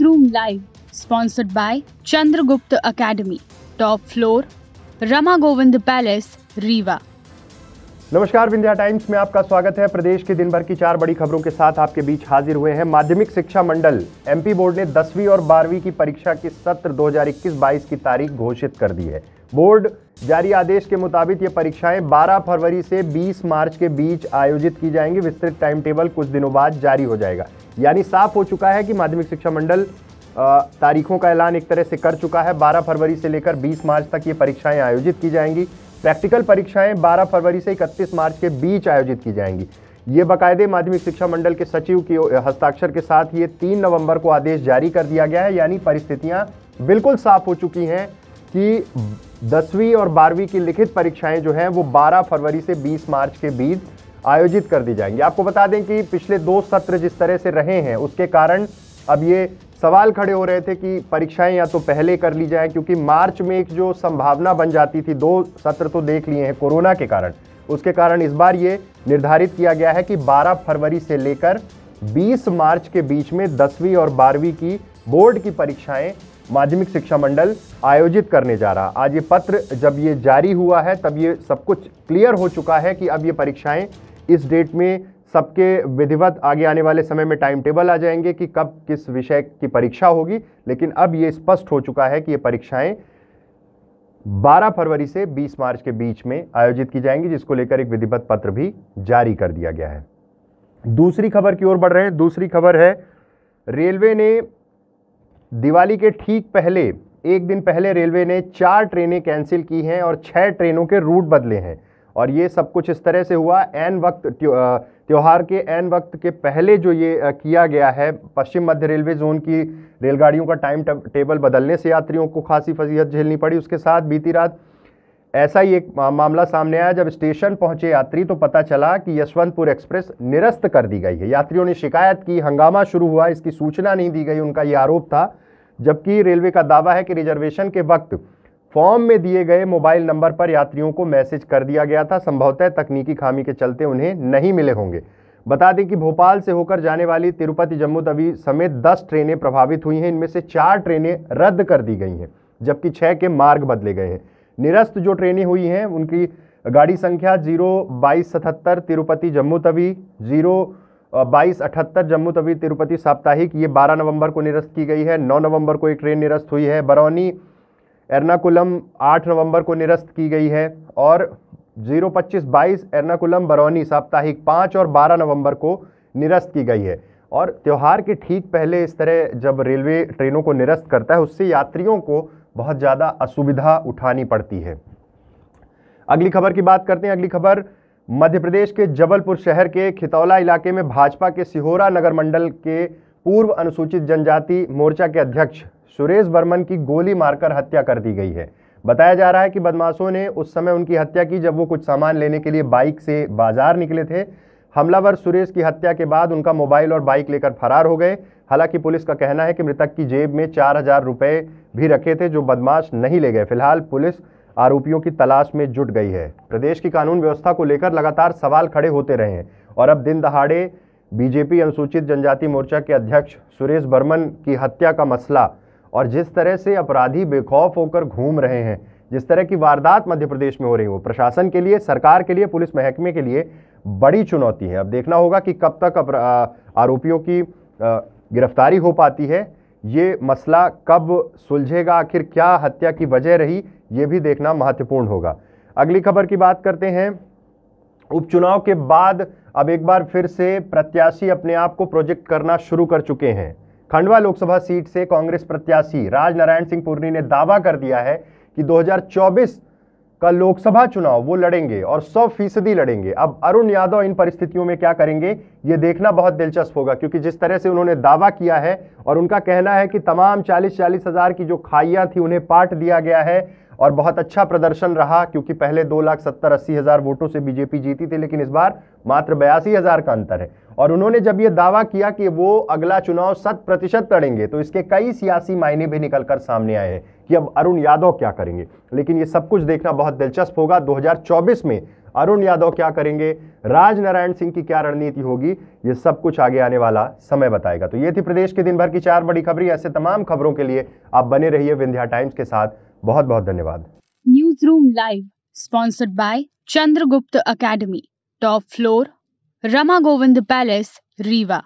Classroom Live, sponsored by Chandragupta Academy, top floor, Rama Govind Palace, Rewa. नमस्कार, Vindhya times में आपका स्वागत है। प्रदेश के दिन भर की 4 बड़ी खबरों के साथ आपके बीच हाजिर हुए हैं। माध्यमिक शिक्षा मंडल एमपी बोर्ड ने 10वीं और 12वीं की परीक्षा की सत्र 2021-22 की तारीख घोषित कर दी है। बोर्ड जारी आदेश के मुताबिक ये परीक्षाएं 12 फरवरी से 20 मार्च के बीच आयोजित की जाएंगी। विस्तृत टाइम टेबल कुछ दिनों बाद जारी हो जाएगा। यानी साफ हो चुका है कि माध्यमिक शिक्षा मंडल तारीखों का ऐलान एक तरह से कर चुका है। 12 फरवरी से लेकर 20 मार्च तक ये परीक्षाएं आयोजित की जाएंगी। प्रैक्टिकल परीक्षाएं 12 फरवरी से 31 मार्च के बीच आयोजित की जाएंगी। ये बाकायदे माध्यमिक शिक्षा मंडल के सचिव की हस्ताक्षर के साथ ये 3 नवंबर को आदेश जारी कर दिया गया है। यानी परिस्थितियां बिल्कुल साफ हो चुकी हैं कि 10वीं और 12वीं की लिखित परीक्षाएं जो हैं वो 12 फरवरी से 20 मार्च के बीच आयोजित कर दी जाएंगी। आपको बता दें कि पिछले 2 सत्र जिस तरह से रहे हैं उसके कारण अब ये सवाल खड़े हो रहे थे कि परीक्षाएं या तो पहले कर ली जाए, क्योंकि मार्च में एक जो संभावना बन जाती थी, 2 सत्र तो देख लिए हैं कोरोना के कारण, उसके कारण इस बार ये निर्धारित किया गया है कि 12 फरवरी से लेकर 20 मार्च के बीच में 10वीं और 12वीं की बोर्ड की परीक्षाएं माध्यमिक शिक्षा मंडल आयोजित करने जा रहा। आज ये पत्र जब ये जारी हुआ है तब ये सब कुछ क्लियर हो चुका है कि अब ये परीक्षाएं इस डेट में सबके विधिवत आगे आने वाले समय में टाइम टेबल आ जाएंगे कि कब किस विषय की परीक्षा होगी। लेकिन अब ये स्पष्ट हो चुका है कि ये परीक्षाएं 12 फरवरी से 20 मार्च के बीच में आयोजित की जाएंगी, जिसको लेकर एक विधिवत पत्र भी जारी कर दिया गया है। दूसरी खबर की ओर बढ़ रहे हैं। दूसरी खबर है, रेलवे ने दिवाली के ठीक पहले, एक दिन पहले रेलवे ने 4 ट्रेनें कैंसिल की हैं और 6 ट्रेनों के रूट बदले हैं। और ये सब कुछ इस तरह से हुआ एन वक्त, त्योहार के एन वक्त के पहले जो ये किया गया है। पश्चिम मध्य रेलवे जोन की रेलगाड़ियों का टाइम टेबल बदलने से यात्रियों को खासी फजीहत झेलनी पड़ी। उसके साथ बीती रात ऐसा ही एक मामला सामने आया। जब स्टेशन पहुंचे यात्री तो पता चला कि यशवंतपुर एक्सप्रेस निरस्त कर दी गई है। यात्रियों ने शिकायत की, हंगामा शुरू हुआ, इसकी सूचना नहीं दी गई, उनका ये आरोप था। जबकि रेलवे का दावा है कि रिजर्वेशन के वक्त फॉर्म में दिए गए मोबाइल नंबर पर यात्रियों को मैसेज कर दिया गया था। संभवतः तकनीकी खामी के चलते उन्हें नहीं मिले होंगे। बता दें कि भोपाल से होकर जाने वाली तिरुपति जम्मू तवी समेत 10 ट्रेनें प्रभावित हुई हैं। इनमें से 4 ट्रेनें रद्द कर दी गई हैं, जबकि 6 के मार्ग बदले गए हैं। निरस्त जो ट्रेनें हुई हैं उनकी गाड़ी संख्या 02277 तिरुपति जम्मू तवी, 02278 जम्मू तवी तिरुपति साप्ताहिक, ये 12 नवंबर को निरस्त की गई है। 9 नवंबर को एक ट्रेन निरस्त हुई है। बरौनी एर्नाकुलम 8 नवंबर को निरस्त की गई है। और 02522 एर्नाकुलम बरौनी साप्ताहिक 5 और 12 नवंबर को निरस्त की गई है। और त्यौहार के ठीक पहले इस तरह जब रेलवे ट्रेनों को निरस्त करता है उससे यात्रियों को बहुत ज़्यादा असुविधा उठानी पड़ती है। अगली खबर की बात करते हैं। अगली खबर मध्य प्रदेश के जबलपुर शहर के खितौला इलाके में भाजपा के सिहोरा नगर मंडल के पूर्व अनुसूचित जनजाति मोर्चा के अध्यक्ष सुरेश बर्मन की गोली मारकर हत्या कर दी गई है। बताया जा रहा है कि बदमाशों ने उस समय उनकी हत्या की जब वो कुछ सामान लेने के लिए बाइक से बाजार निकले थे। हमलावर सुरेश की हत्या के बाद उनका मोबाइल और बाइक लेकर फरार हो गए। हालांकि पुलिस का कहना है कि मृतक की जेब में 4000 रुपए भी रखे थे जो बदमाश नहीं ले गए। फिलहाल पुलिस आरोपियों की तलाश में जुट गई है। प्रदेश की कानून व्यवस्था को लेकर लगातार सवाल खड़े होते रहे हैं और अब दिन दहाड़े बीजेपी अनुसूचित जनजाति मोर्चा के अध्यक्ष सुरेश बर्मन की हत्या का मसला और जिस तरह से अपराधी बेखौफ होकर घूम रहे हैं, जिस तरह की वारदात मध्य प्रदेश में हो रही हो, प्रशासन के लिए, सरकार के लिए, पुलिस महकमे के लिए बड़ी चुनौती है। अब देखना होगा कि कब तक आरोपियों की गिरफ्तारी हो पाती है, ये मसला कब सुलझेगा, आखिर क्या हत्या की वजह रही, ये भी देखना महत्वपूर्ण होगा। अगली खबर की बात करते हैं। उपचुनाव के बाद अब एक बार फिर से प्रत्याशी अपने आप को प्रोजेक्ट करना शुरू कर चुके हैं। खंडवा लोकसभा सीट से कांग्रेस प्रत्याशी राजनारायण सिंह पुर्री ने दावा कर दिया है कि 2024 का लोकसभा चुनाव वो लड़ेंगे और 100% लड़ेंगे। अब अरुण यादव इन परिस्थितियों में क्या करेंगे ये देखना बहुत दिलचस्प होगा, क्योंकि जिस तरह से उन्होंने दावा किया है और उनका कहना है कि तमाम 40-40 हज़ार की जो खाइयां थी उन्हें पाट दिया गया है और बहुत अच्छा प्रदर्शन रहा, क्योंकि पहले 2,70,80 हज़ार वोटों से बीजेपी जीती थी, लेकिन इस बार मात्र 82,000 का अंतर है। और उन्होंने जब ये दावा किया कि वो अगला चुनाव 100% लड़ेंगे तो इसके कई सियासी मायने भी निकलकर सामने आए हैं कि अब अरुण यादव क्या करेंगे। लेकिन ये सब कुछ देखना बहुत दिलचस्प होगा। 2024 में अरुण यादव क्या करेंगे, राजनारायण सिंह की क्या रणनीति होगी, ये सब कुछ आगे आने वाला समय बताएगा। तो ये थी प्रदेश के दिन भर की 4 बड़ी खबरें। ऐसे तमाम खबरों के लिए आप बने रहिए विंध्या टाइम्स के साथ। बहुत बहुत धन्यवाद। News room live sponsored by Chandragupta academy, top floor, Rama Govind palace, Rewa.